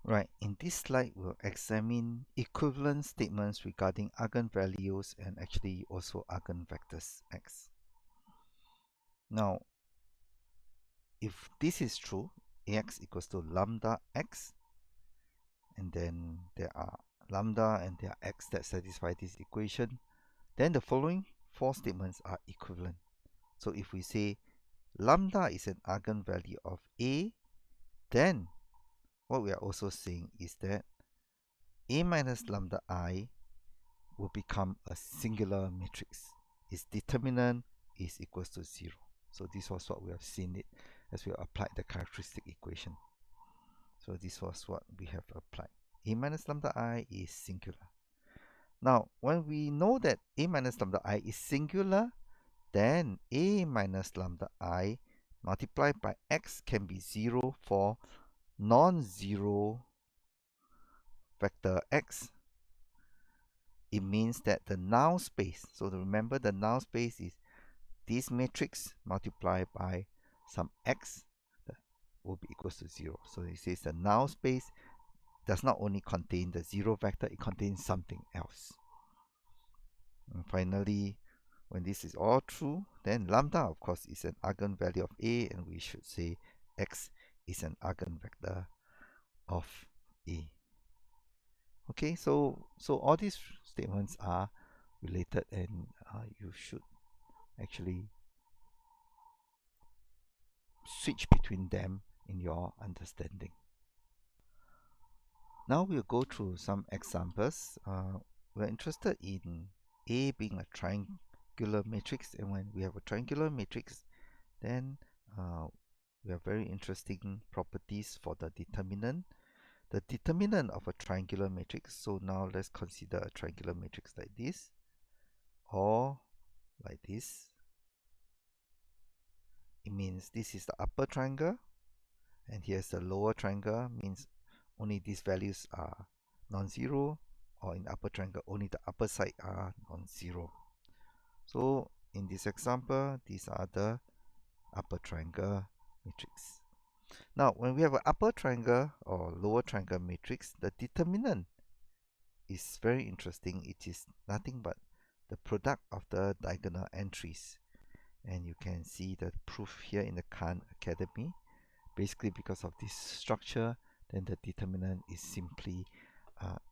Right, in this slide, we'll examine equivalent statements regarding eigenvalues and actually also eigenvectors x. Now, if this is true, ax equals to lambda x, and then there are lambda and there are x that satisfy this equation, then the following four statements are equivalent. So if we say lambda is an eigenvalue of A, then what we are also saying is that A minus lambda I will become a singular matrix. Its determinant is equals to 0. So this was what we have seen it as we applied the characteristic equation. So this was what we have applied. A minus lambda I is singular. Now, when we know that A minus lambda I is singular, then A minus lambda I multiplied by x can be 0 for non-zero vector x. It means that the null space, so remember the null space is this matrix multiplied by some x that will be equals to 0. So it says the null space does not only contain the 0 vector, it contains something else. And finally, when this is all true, then lambda, of course, is an eigenvalue of A, and we should say x is an eigenvector of A. Okay, so all these statements are related, and you should actually switch between them in your understanding. Now we'll go through some examples. We're interested in A being a triangular matrix, and when we have a triangular matrix, then we have very interesting properties for the determinant. The determinant of a triangular matrix, so now let's consider a triangular matrix like this, or like this. It means this is the upper triangle, and here's the lower triangle, means only these values are non-zero, or in the upper triangle only the upper side are non-zero. So in this example, these are the upper triangle matrix. Now when we have an upper triangle or lower triangle matrix, the determinant is very interesting. It is nothing but the product of the diagonal entries, and you can see the proof here in the Khan Academy. Basically, because of this structure, then the determinant is simply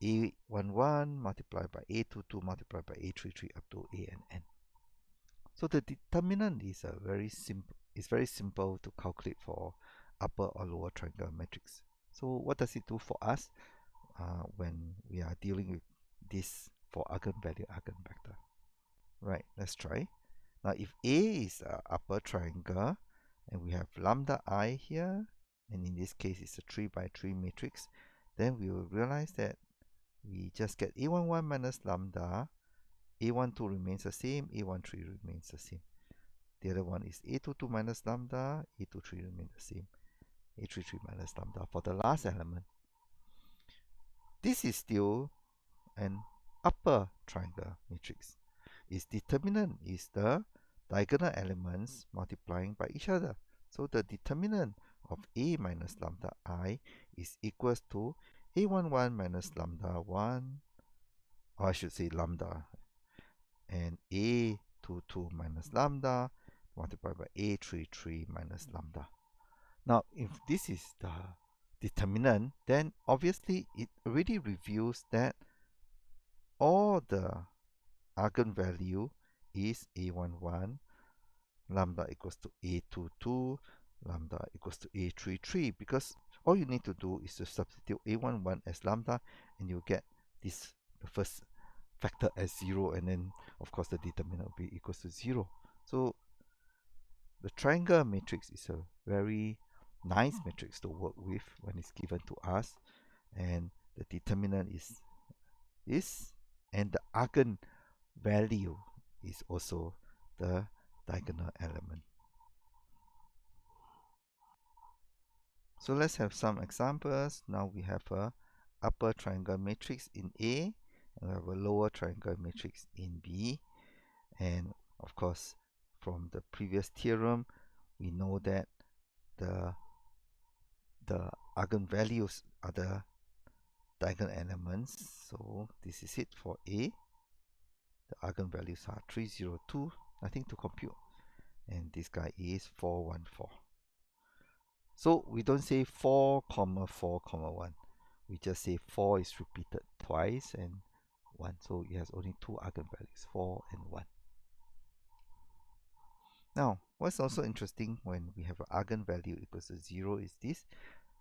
A11 multiplied by A22 multiplied by A33 up to A(n). So the determinant is very simple to calculate for upper or lower triangle matrix. So what does it do for us when we are dealing with this for eigenvalue eigenvector? Right, let's try. Now if A is an upper triangle, and we have lambda I here, and in this case it's a 3 by 3 matrix, then we will realize that we just get A11 minus lambda, A12 remains the same, A13 remains the same. The other one is A22 minus lambda, A23 remains the same, A33 minus lambda for the last element. This is still an upper triangle matrix. Its determinant is the diagonal elements multiplying by each other. So the determinant of A minus lambda I is equals to A11 minus lambda 1, or I should say lambda, and A22 minus lambda multiplied by A33 minus lambda. Now, if this is the determinant, then obviously it already reveals that all the eigenvalue is A11, lambda equals to A22, lambda equals to A33, because all you need to do is to substitute A11 as lambda, and you get this, the first factor as 0, and then of course the determinant will be equals to 0. So the triangle matrix is a very nice matrix to work with when it's given to us, and the determinant is this, and the eigenvalue is also the diagonal element. So let's have some examples. Now we have a upper triangle matrix in A, and we have a lower triangle matrix in B. And of course, from the previous theorem, we know that the eigenvalues are the diagonal elements. So this is it for A. The eigenvalues are 302, nothing to compute. And this guy is 414. So we don't say 4, 4, 1. We just say 4 is repeated twice and 1. So it has only two eigenvalues, 4 and 1. Now, what's also interesting when we have an eigenvalue equals to 0 is this.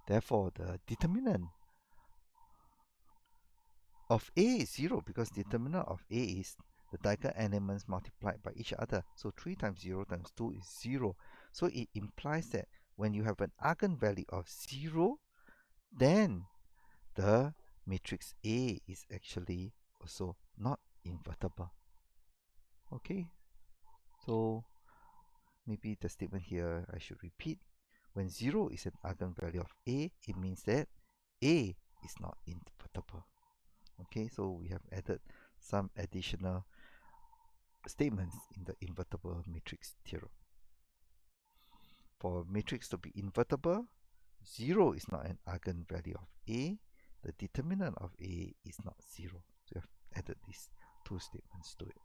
Therefore, the determinant of A is 0 because determinant of A is the diagonal elements multiplied by each other. So 3 times 0 times 2 is 0. So it implies that when you have an eigenvalue of 0, then the matrix A is actually also not invertible. Okay, so maybe the statement here I should repeat. When 0 is an eigenvalue of A, it means that A is not invertible. Okay, so we have added some additional statements in the invertible matrix theorem. For a matrix to be invertible, 0 is not an eigenvalue of A. The determinant of A is not 0. So we have added these two statements to it.